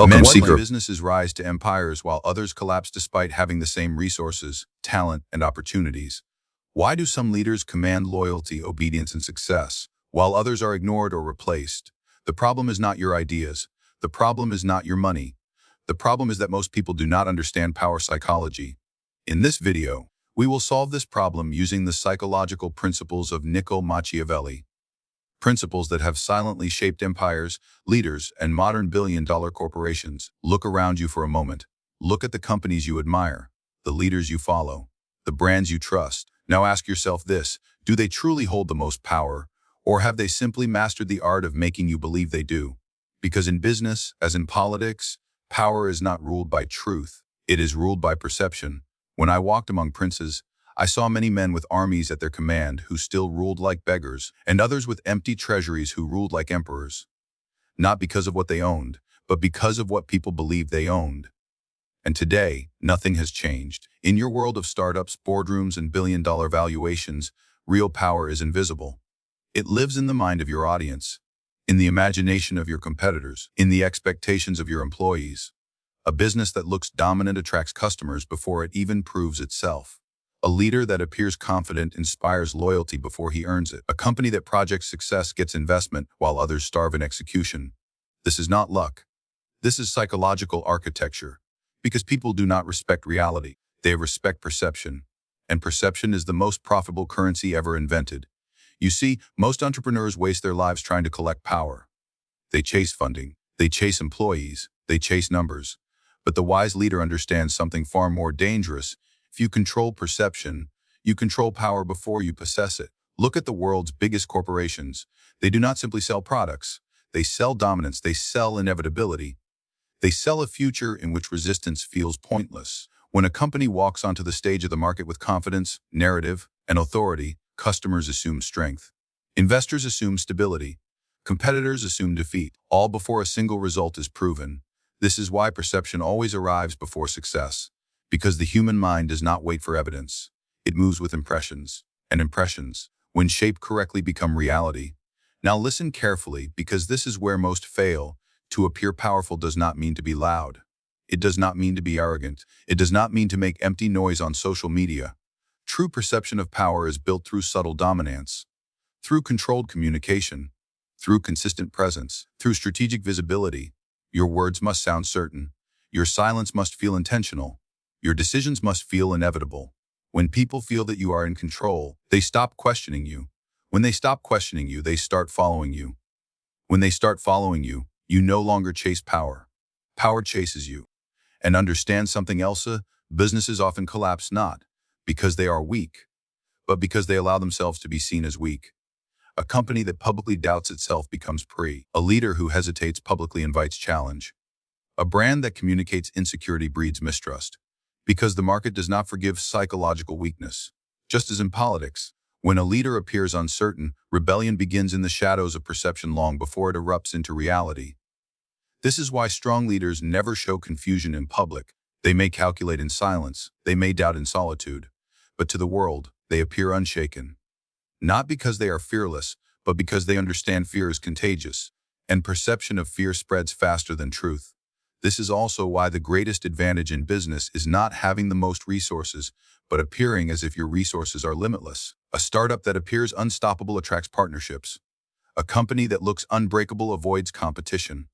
Welcome, Why Seeker. businesses rise to empires while others collapse despite having the same resources, talent, and opportunities? Why do some leaders command loyalty, obedience, and success, while others are ignored or replaced? The problem is not your ideas. The problem is not your money. The problem is that most people do not understand power psychology. In this video, we will solve this problem using the psychological principles of Niccolò Machiavelli. Principles that have silently shaped empires, leaders, and modern billion-dollar corporations. Look around you for a moment. Look at the companies you admire, the leaders you follow, the brands you trust. Now ask yourself this: do they truly hold the most power, or have they simply mastered the art of making you believe they do? Because in business, as in politics, power is not ruled by truth. It is ruled by perception. When I walked among princes, I saw many men with armies at their command who still ruled like beggars, and others with empty treasuries who ruled like emperors. Not because of what they owned, but because of what people believed they owned. And today, nothing has changed. In your world of startups, boardrooms, and billion-dollar valuations, real power is invisible. It lives in the mind of your audience, in the imagination of your competitors, in the expectations of your employees. A business that looks dominant attracts customers before it even proves itself. A leader that appears confident inspires loyalty before he earns it. A company that projects success gets investment while others starve in execution. This is not luck. This is psychological architecture. Because people do not respect reality, they respect perception. And perception is the most profitable currency ever invented. You see, most entrepreneurs waste their lives trying to collect power. They chase funding, they chase employees, they chase numbers. But the wise leader understands something far more dangerous. If you control perception, you control power before you possess it. Look at the world's biggest corporations. They do not simply sell products. They sell dominance. They sell inevitability. They sell a future in which resistance feels pointless. When a company walks onto the stage of the market with confidence, narrative, and authority, customers assume strength. Investors assume stability. Competitors assume defeat, all before a single result is proven. This is why perception always arrives before success. Because the human mind does not wait for evidence. It moves with impressions. And impressions, when shaped correctly, become reality. Now listen carefully, because this is where most fail. To appear powerful does not mean to be loud. It does not mean to be arrogant. It does not mean to make empty noise on social media. True perception of power is built through subtle dominance, through controlled communication, through consistent presence, through strategic visibility. Your words must sound certain. Your silence must feel intentional. Your decisions must feel inevitable. When people feel that you are in control, they stop questioning you. When they stop questioning you, they start following you. When they start following you, you no longer chase power. Power chases you. And understand something else, businesses often collapse not because they are weak, but because they allow themselves to be seen as weak. A company that publicly doubts itself becomes prey. A leader who hesitates publicly invites challenge. A brand that communicates insecurity breeds mistrust. Because the market does not forgive psychological weakness. Just as in politics, when a leader appears uncertain, rebellion begins in the shadows of perception long before it erupts into reality. This is why strong leaders never show confusion in public. They may calculate in silence, they may doubt in solitude, but to the world, they appear unshaken. Not because they are fearless, but because they understand fear is contagious, and perception of fear spreads faster than truth. This is also why the greatest advantage in business is not having the most resources, but appearing as if your resources are limitless. A startup that appears unstoppable attracts partnerships. A company that looks unbreakable avoids competition.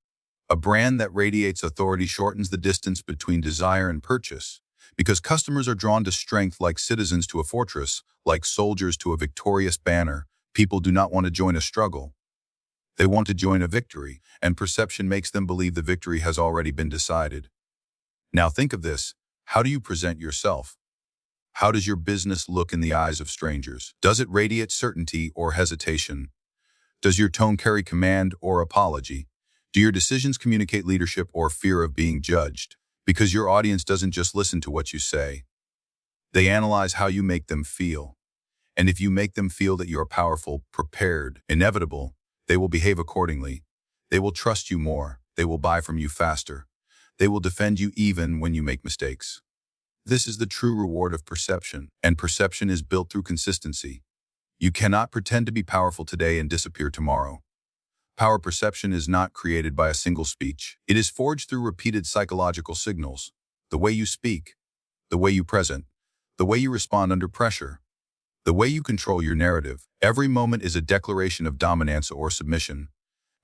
A brand that radiates authority shortens the distance between desire and purchase. Because customers are drawn to strength like citizens to a fortress, like soldiers to a victorious banner, people do not want to join a struggle. They want to join a victory, and perception makes them believe the victory has already been decided. Now think of this: how do you present yourself? How does your business look in the eyes of strangers? Does it radiate certainty or hesitation? Does your tone carry command or apology? Do your decisions communicate leadership or fear of being judged? Because your audience doesn't just listen to what you say. They analyze how you make them feel. And if you make them feel that you are powerful, prepared, inevitable, they will behave accordingly. They will trust you more. They will buy from you faster. They will defend you even when you make mistakes. This is the true reward of perception, and perception is built through consistency. You cannot pretend to be powerful today and disappear tomorrow. Power perception is not created by a single speech. It is forged through repeated psychological signals. The way you speak, the way you present, the way you respond under pressure, the way you control your narrative. Every moment is a declaration of dominance or submission,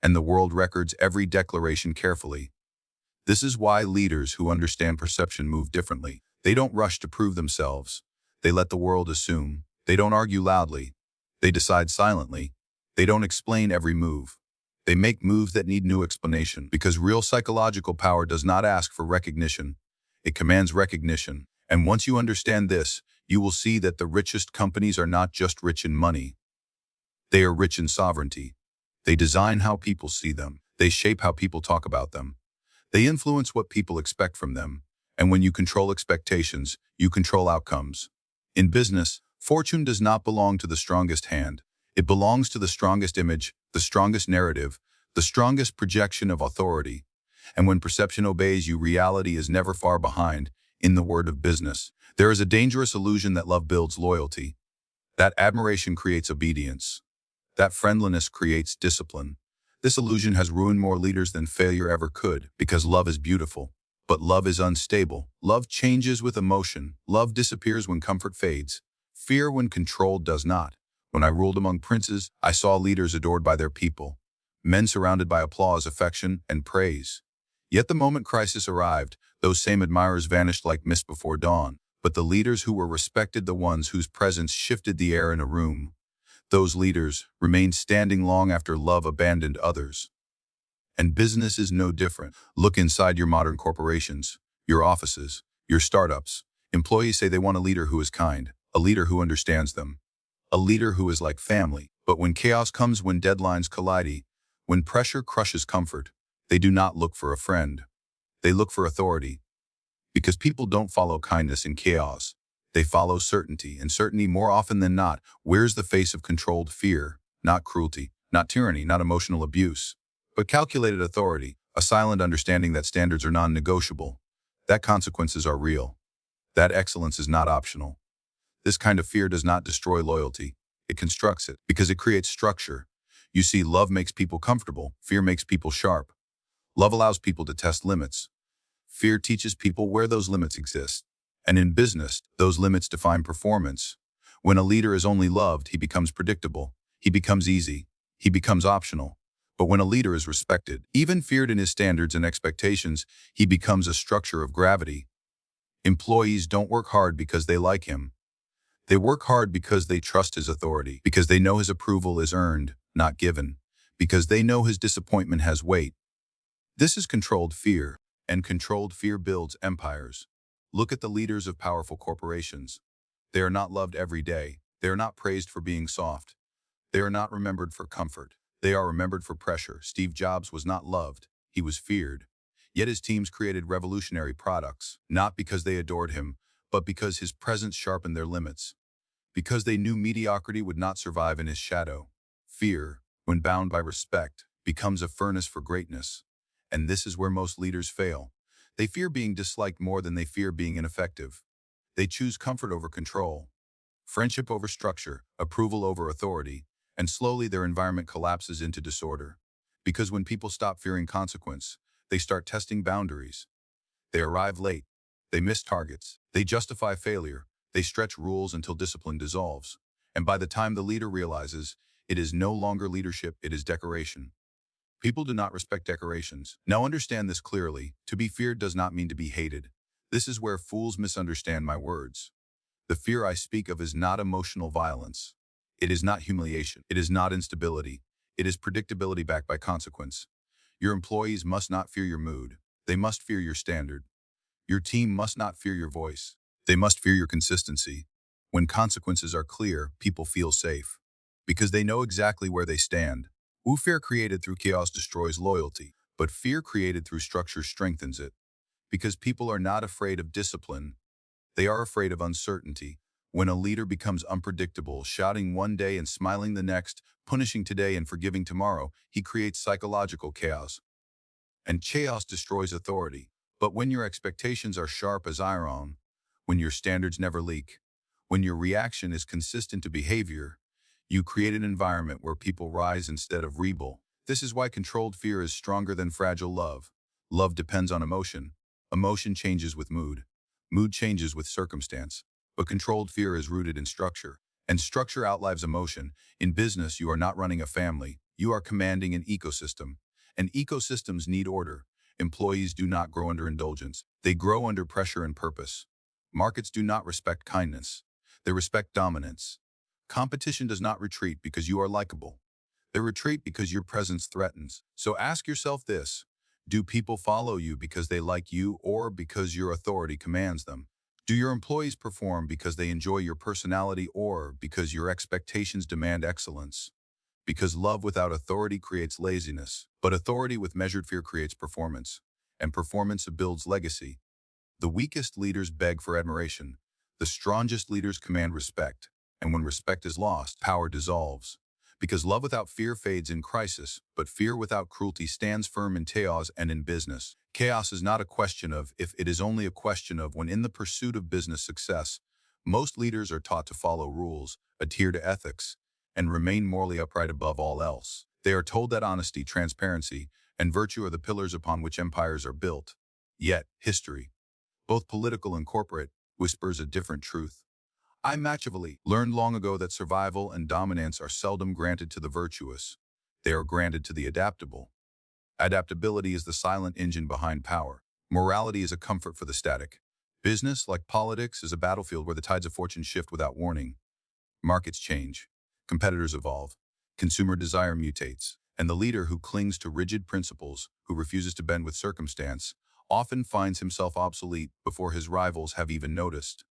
and the world records every declaration carefully. This is why leaders who understand perception move differently. They don't rush to prove themselves. They let the world assume. They don't argue loudly. They decide silently. They don't explain every move. They make moves that need no explanation, because real psychological power does not ask for recognition. It commands recognition. And once you understand this, you will see that the richest companies are not just rich in money. They are rich in sovereignty. They design how people see them. They shape how people talk about them. They influence what people expect from them. And when you control expectations, you control outcomes. In business, fortune does not belong to the strongest hand. It belongs to the strongest image, the strongest narrative, the strongest projection of authority. And when perception obeys you, reality is never far behind. In the word of business, there is a dangerous illusion that love builds loyalty, that admiration creates obedience, that friendliness creates discipline. This illusion has ruined more leaders than failure ever could, because love is beautiful, but love is unstable. Love changes with emotion. Love disappears when comfort fades. Fear when control does not. When I ruled among princes, I saw leaders adored by their people, men surrounded by applause, affection, and praise. Yet the moment crisis arrived, those same admirers vanished like mist before dawn. But the leaders who were respected, the ones whose presence shifted the air in a room, those leaders remained standing long after love abandoned others. And business is no different. Look inside your modern corporations, your offices, your startups. Employees say they want a leader who is kind, a leader who understands them, a leader who is like family. But when chaos comes, when deadlines collide, when pressure crushes comfort, they do not look for a friend. They look for authority. Because people don't follow kindness in chaos. They follow certainty, and certainty, more often than not, wears the face of controlled fear, not cruelty, not tyranny, not emotional abuse, but calculated authority, a silent understanding that standards are non-negotiable, that consequences are real, that excellence is not optional. This kind of fear does not destroy loyalty. It constructs it, because it creates structure. You see, love makes people comfortable. Fear makes people sharp. Love allows people to test limits. Fear teaches people where those limits exist. And in business, those limits define performance. When a leader is only loved, he becomes predictable. He becomes easy. He becomes optional. But when a leader is respected, even feared in his standards and expectations, he becomes a structure of gravity. Employees don't work hard because they like him. They work hard because they trust his authority, because they know his approval is earned, not given, because they know his disappointment has weight. This is controlled fear, and controlled fear builds empires. Look at the leaders of powerful corporations. They are not loved every day. They are not praised for being soft. They are not remembered for comfort. They are remembered for pressure. Steve Jobs was not loved. He was feared. Yet his teams created revolutionary products, not because they adored him, but because his presence sharpened their limits. Because they knew mediocrity would not survive in his shadow. Fear, when bound by respect, becomes a furnace for greatness. And this is where most leaders fail. They fear being disliked more than they fear being ineffective. They choose comfort over control, friendship over structure, approval over authority, and slowly their environment collapses into disorder. Because when people stop fearing consequence, they start testing boundaries. They arrive late. They miss targets. They justify failure. They stretch rules until discipline dissolves. And by the time the leader realizes, it is no longer leadership, it is decoration. People do not respect decorations. Now understand this clearly. To be feared does not mean to be hated. This is where fools misunderstand my words. The fear I speak of is not emotional violence. It is not humiliation. It is not instability. It is predictability backed by consequence. Your employees must not fear your mood. They must fear your standard. Your team must not fear your voice. They must fear your consistency. When consequences are clear, people feel safe, because they know exactly where they stand. Fear created through chaos destroys loyalty, but fear created through structure strengthens it. Because people are not afraid of discipline, they are afraid of uncertainty. When a leader becomes unpredictable, shouting one day and smiling the next, punishing today and forgiving tomorrow, he creates psychological chaos. And chaos destroys authority. But when your expectations are sharp as iron, when your standards never leak, when your reaction is consistent to behavior, you create an environment where people rise instead of rebel. This is why controlled fear is stronger than fragile love. Love depends on emotion. Emotion changes with mood. Mood changes with circumstance. But controlled fear is rooted in structure. And structure outlives emotion. In business, you are not running a family. You are commanding an ecosystem. And ecosystems need order. Employees do not grow under indulgence. They grow under pressure and purpose. Markets do not respect kindness. They respect dominance. Competition does not retreat because you are likable. They retreat because your presence threatens. So ask yourself this: do people follow you because they like you or because your authority commands them? Do your employees perform because they enjoy your personality or because your expectations demand excellence? Because love without authority creates laziness, but authority with measured fear creates performance, and performance builds legacy. The weakest leaders beg for admiration. The strongest leaders command respect, and when respect is lost, power dissolves. Because love without fear fades in crisis, but fear without cruelty stands firm in chaos and in business. Chaos is not a question of if, it is only a question of when. In the pursuit of business success, most leaders are taught to follow rules, adhere to ethics, and remain morally upright above all else. They are told that honesty, transparency, and virtue are the pillars upon which empires are built. Yet, history, both political and corporate, whispers a different truth. Machiavelli learned long ago that survival and dominance are seldom granted to the virtuous. They are granted to the adaptable. Adaptability is the silent engine behind power. Morality is a comfort for the static. Business, like politics, is a battlefield where the tides of fortune shift without warning. Markets change. Competitors evolve. Consumer desire mutates. And the leader who clings to rigid principles, who refuses to bend with circumstance, often finds himself obsolete before his rivals have even noticed.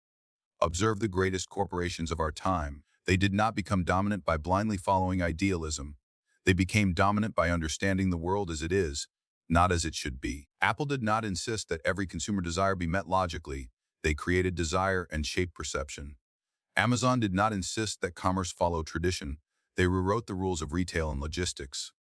Observe the greatest corporations of our time. They did not become dominant by blindly following idealism. They became dominant by understanding the world as it is, not as it should be. Apple did not insist that every consumer desire be met logically. They created desire and shaped perception. Amazon did not insist that commerce follow tradition. They rewrote the rules of retail and logistics.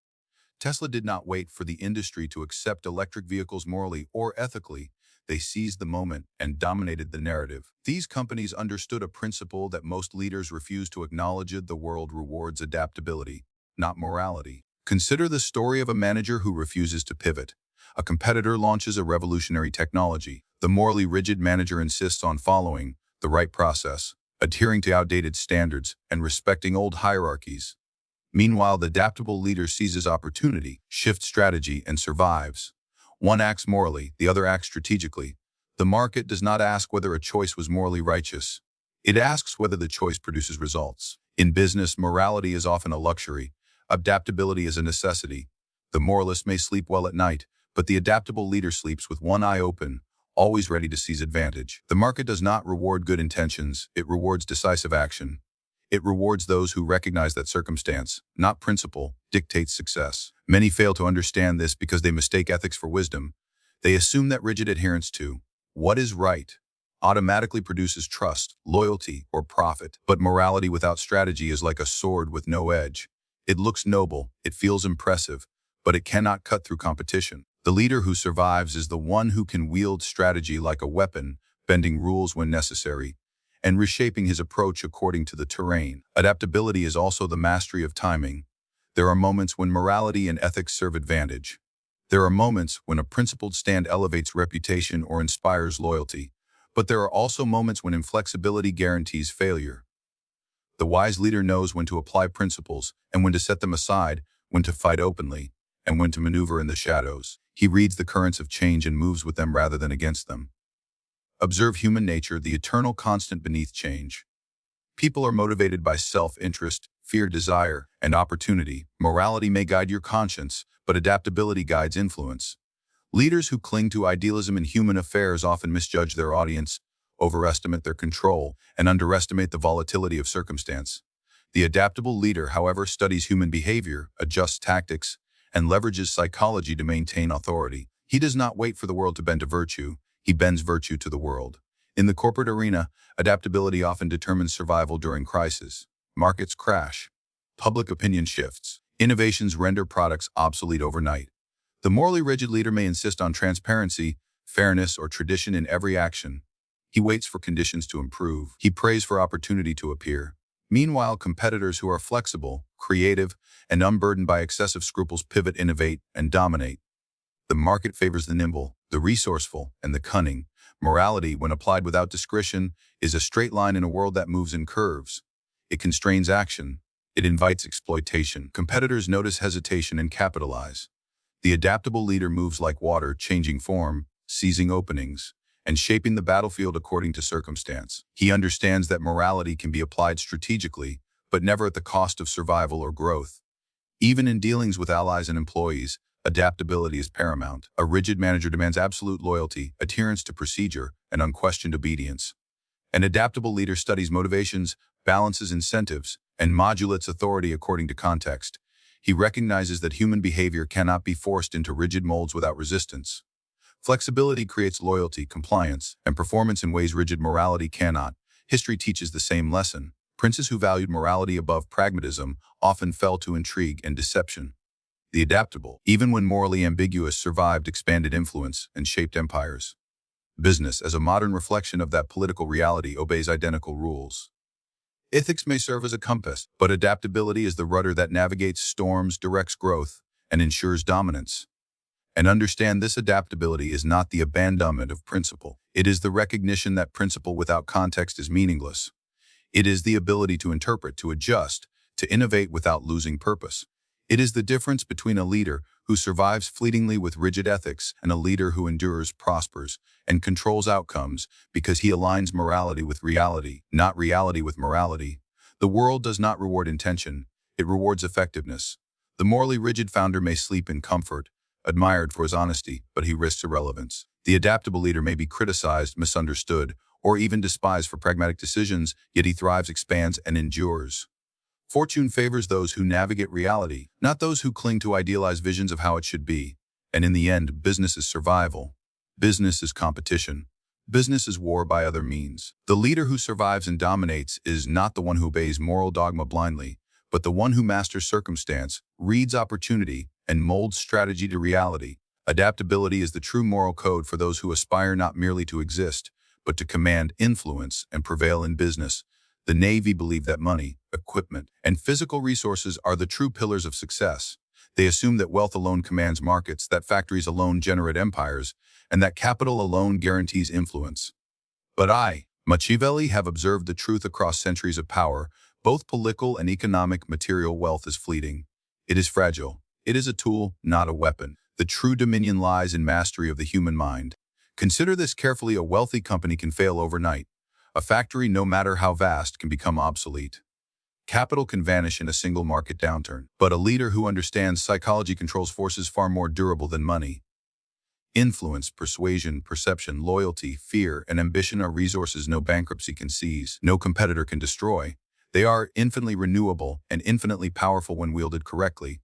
Tesla did not wait for the industry to accept electric vehicles morally or ethically. They seized the moment and dominated the narrative. These companies understood a principle that most leaders refuse to acknowledge: the world rewards adaptability, not morality. Consider the story of a manager who refuses to pivot. A competitor launches a revolutionary technology. The morally rigid manager insists on following the right process, adhering to outdated standards, and respecting old hierarchies. Meanwhile, the adaptable leader seizes opportunity, shifts strategy, and survives. One acts morally, the other acts strategically. The market does not ask whether a choice was morally righteous. It asks whether the choice produces results. In business, morality is often a luxury. Adaptability is a necessity. The moralist may sleep well at night, but the adaptable leader sleeps with one eye open, always ready to seize advantage. The market does not reward good intentions, it rewards decisive action. It rewards those who recognize that circumstance, not principle, dictates success. Many fail to understand this because they mistake ethics for wisdom. They assume that rigid adherence to what is right automatically produces trust, loyalty, or profit. But morality without strategy is like a sword with no edge. It looks noble, it feels impressive, but it cannot cut through competition. The leader who survives is the one who can wield strategy like a weapon, bending rules when necessary, and reshaping his approach according to the terrain. Adaptability is also the mastery of timing. There are moments when morality and ethics serve advantage. There are moments when a principled stand elevates reputation or inspires loyalty. But there are also moments when inflexibility guarantees failure. The wise leader knows when to apply principles and when to set them aside, when to fight openly, and when to maneuver in the shadows. He reads the currents of change and moves with them rather than against them. Observe human nature, the eternal constant beneath change. People are motivated by self-interest, fear, desire, and opportunity. Morality may guide your conscience, but adaptability guides influence. Leaders who cling to idealism in human affairs often misjudge their audience, overestimate their control, and underestimate the volatility of circumstance. The adaptable leader, however, studies human behavior, adjusts tactics, and leverages psychology to maintain authority. He does not wait for the world to bend to virtue. He bends virtue to the world. In the corporate arena, adaptability often determines survival during crisis. Markets crash. Public opinion shifts. Innovations render products obsolete overnight. The morally rigid leader may insist on transparency, fairness, or tradition in every action. He waits for conditions to improve. He prays for opportunity to appear. Meanwhile, competitors who are flexible, creative, and unburdened by excessive scruples pivot, innovate, and dominate. The market favors the nimble, the resourceful, and the cunning. Morality, when applied without discretion, is a straight line in a world that moves in curves. It constrains action. It invites exploitation. Competitors notice hesitation and capitalize. The adaptable leader moves like water, changing form, seizing openings, and shaping the battlefield according to circumstance. He understands that morality can be applied strategically, but never at the cost of survival or growth. Even in dealings with allies and employees, adaptability is paramount. A rigid manager demands absolute loyalty, adherence to procedure, and unquestioned obedience. An adaptable leader studies motivations, balances incentives, and modulates authority according to context. He recognizes that human behavior cannot be forced into rigid molds without resistance. Flexibility creates loyalty, compliance, and performance in ways rigid morality cannot. History teaches the same lesson. Princes who valued morality above pragmatism often fell to intrigue and deception. The adaptable, even when morally ambiguous, survived, expanded influence, and shaped empires. Business, as a modern reflection of that political reality, obeys identical rules. Ethics may serve as a compass, but adaptability is the rudder that navigates storms, directs growth, and ensures dominance. And understand, this adaptability is not the abandonment of principle. It is the recognition that principle without context is meaningless. It is the ability to interpret, to adjust, to innovate without losing purpose. It is the difference between a leader who survives fleetingly with rigid ethics and a leader who endures, prospers, and controls outcomes because he aligns morality with reality, not reality with morality. The world does not reward intention, it rewards effectiveness. The morally rigid founder may sleep in comfort, admired for his honesty, but he risks irrelevance. The adaptable leader may be criticized, misunderstood, or even despised for pragmatic decisions, yet he thrives, expands, and endures. Fortune favors those who navigate reality, not those who cling to idealized visions of how it should be. And in the end, business is survival. Business is competition. Business is war by other means. The leader who survives and dominates is not the one who obeys moral dogma blindly, but the one who masters circumstance, reads opportunity, and molds strategy to reality. Adaptability is the true moral code for those who aspire not merely to exist, but to command influence and prevail in business. The Navy believed that money, equipment, and physical resources are the true pillars of success. They assume that wealth alone commands markets, that factories alone generate empires, and that capital alone guarantees influence. But Machiavelli, have observed the truth across centuries of power. Both political and economic material wealth is fleeting. It is fragile. It is a tool, not a weapon. The true dominion lies in mastery of the human mind. Consider this carefully. A wealthy company can fail overnight. A factory, no matter how vast, can become obsolete. Capital can vanish in a single market downturn. But a leader who understands psychology controls forces far more durable than money. Influence, persuasion, perception, loyalty, fear, and ambition are resources no bankruptcy can seize, no competitor can destroy. They are infinitely renewable and infinitely powerful when wielded correctly.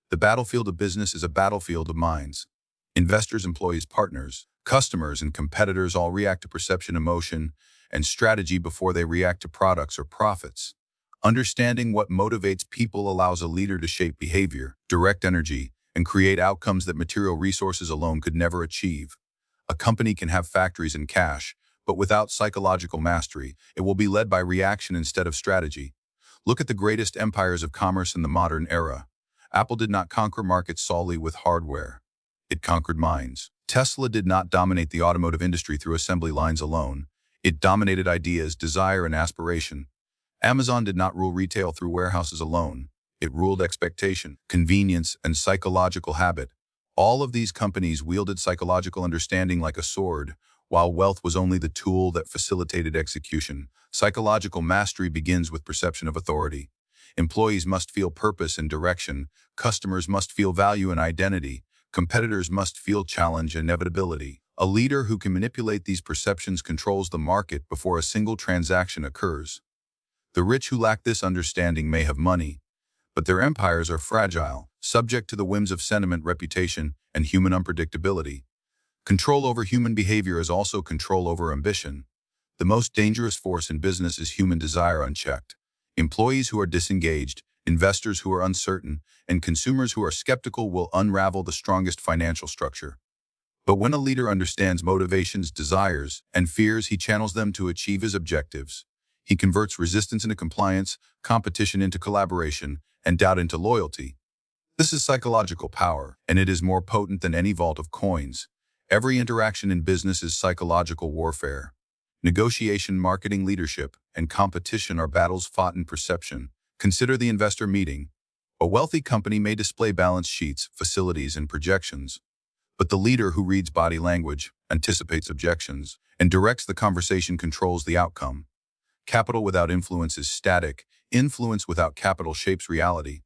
The battlefield of business is a battlefield of minds. Investors, employees, partners, customers, and competitors all react to perception, emotion, and strategy before they react to products or profits. Understanding what motivates people allows a leader to shape behavior, direct energy, and create outcomes that material resources alone could never achieve. A company can have factories and cash, but without psychological mastery, it will be led by reaction instead of strategy. Look at the greatest empires of commerce in the modern era. Apple did not conquer markets solely with hardware. It conquered minds. Tesla did not dominate the automotive industry through assembly lines alone. It dominated ideas, desire, and aspiration. Amazon did not rule retail through warehouses alone. It ruled expectation, convenience, and psychological habit. All of these companies wielded psychological understanding like a sword, while wealth was only the tool that facilitated execution. Psychological mastery begins with perception of authority. Employees must feel purpose and direction. Customers must feel value and identity. Competitors must feel challenge and inevitability. A leader who can manipulate these perceptions controls the market before a single transaction occurs. The rich who lack this understanding may have money, but their empires are fragile, subject to the whims of sentiment, reputation, and human unpredictability. Control over human behavior is also control over ambition. The most dangerous force in business is human desire unchecked. Employees who are disengaged, investors who are uncertain, and consumers who are skeptical will unravel the strongest financial structure. But when a leader understands motivations, desires, and fears, he channels them to achieve his objectives. He converts resistance into compliance, competition into collaboration, and doubt into loyalty. This is psychological power, and it is more potent than any vault of coins. Every interaction in business is psychological warfare. Negotiation, marketing, leadership, and competition are battles fought in perception. Consider the investor meeting. A wealthy company may display balance sheets, facilities, and projections. But the leader who reads body language, anticipates objections, and directs the conversation controls the outcome. Capital without influence is static. Influence without capital shapes reality.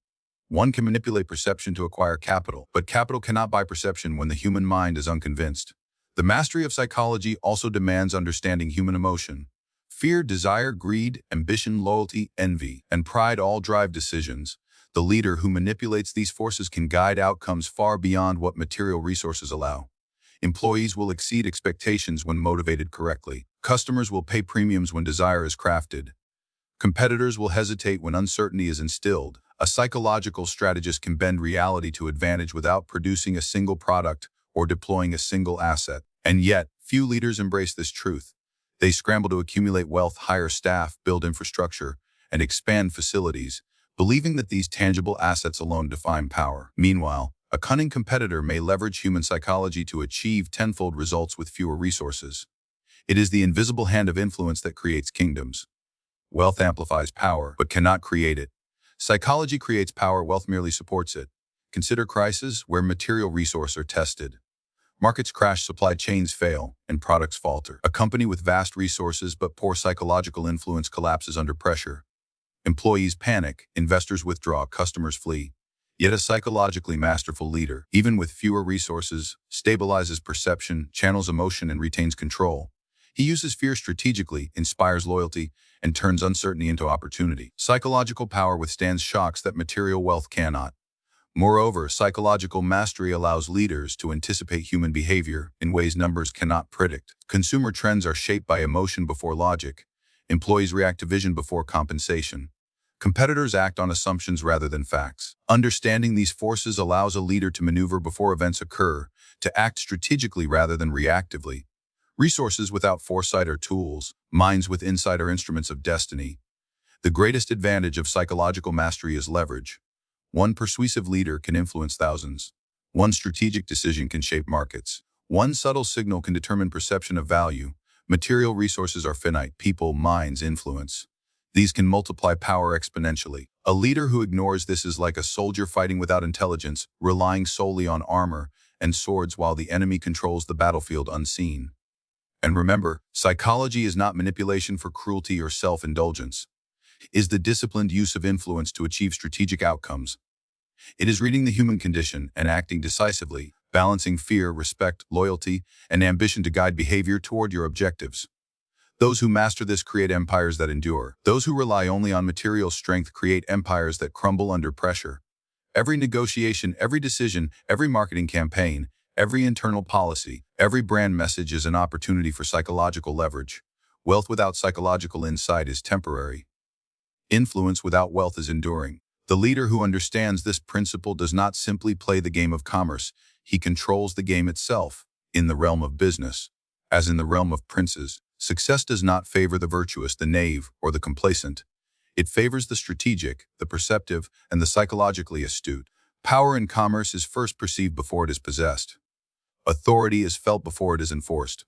One can manipulate perception to acquire capital, but capital cannot buy perception when the human mind is unconvinced. The mastery of psychology also demands understanding human emotion. Fear, desire, greed, ambition, loyalty, envy, and pride all drive decisions. The leader who manipulates these forces can guide outcomes far beyond what material resources allow. Employees will exceed expectations when motivated correctly. Customers will pay premiums when desire is crafted. Competitors will hesitate when uncertainty is instilled. A psychological strategist can bend reality to advantage without producing a single product or deploying a single asset. And yet, few leaders embrace this truth. They scramble to accumulate wealth, hire staff, build infrastructure, and expand facilities, believing that these tangible assets alone define power. Meanwhile, a cunning competitor may leverage human psychology to achieve tenfold results with fewer resources. It is the invisible hand of influence that creates kingdoms. Wealth amplifies power, but cannot create it. Psychology creates power, wealth merely supports it. Consider crises where material resources are tested. Markets crash, supply chains fail, and products falter. A company with vast resources but poor psychological influence collapses under pressure. Employees panic, investors withdraw, customers flee. Yet a psychologically masterful leader, even with fewer resources, stabilizes perception, channels emotion, and retains control. He uses fear strategically, inspires loyalty, and turns uncertainty into opportunity. Psychological power withstands shocks that material wealth cannot. Moreover, psychological mastery allows leaders to anticipate human behavior in ways numbers cannot predict. Consumer trends are shaped by emotion before logic. Employees react to vision before compensation. Competitors act on assumptions rather than facts. Understanding these forces allows a leader to maneuver before events occur, to act strategically rather than reactively. Resources without foresight are tools, minds with insight are instruments of destiny. The greatest advantage of psychological mastery is leverage. One persuasive leader can influence thousands. One strategic decision can shape markets. One subtle signal can determine perception of value. Material resources are finite, people, minds, influence. These can multiply power exponentially. A leader who ignores this is like a soldier fighting without intelligence, relying solely on armor and swords while the enemy controls the battlefield unseen. And remember, psychology is not manipulation for cruelty or self-indulgence. It is the disciplined use of influence to achieve strategic outcomes. It is reading the human condition and acting decisively, balancing fear, respect, loyalty, and ambition to guide behavior toward your objectives. Those who master this create empires that endure. Those who rely only on material strength create empires that crumble under pressure. Every negotiation, every decision, every marketing campaign, every internal policy, every brand message is an opportunity for psychological leverage. Wealth without psychological insight is temporary. Influence without wealth is enduring. The leader who understands this principle does not simply play the game of commerce, he controls the game itself. In the realm of business, as in the realm of princes, success does not favor the virtuous, the knave, or the complacent. It favors the strategic, the perceptive, and the psychologically astute. Power in commerce is first perceived before it is possessed. Authority is felt before it is enforced.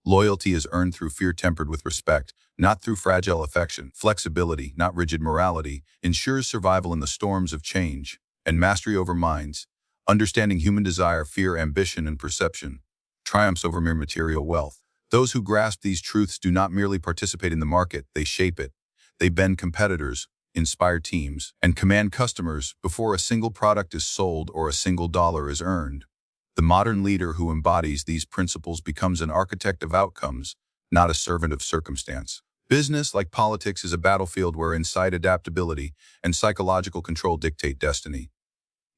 Loyalty is earned through fear tempered with respect, not through fragile affection. Flexibility, not rigid morality, ensures survival in the storms of change. And mastery over minds, understanding human desire, fear, ambition, and perception, triumphs over mere material wealth. Those who grasp these truths do not merely participate in the market, they shape it. They bend competitors, inspire teams, and command customers before a single product is sold or a single dollar is earned. The modern leader who embodies these principles becomes an architect of outcomes, not a servant of circumstance. Business, like politics, is a battlefield where insight, adaptability, and psychological control dictate destiny.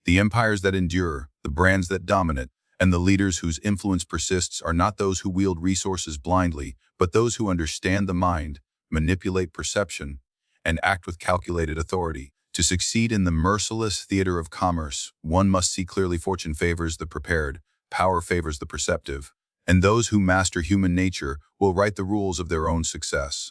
The empires that endure, the brands that dominate, and the leaders whose influence persists are not those who wield resources blindly, but those who understand the mind, manipulate perception, and act with calculated authority. To succeed in the merciless theater of commerce, one must see clearly. Fortune favors the prepared, power favors the perceptive, and those who master human nature will write the rules of their own success.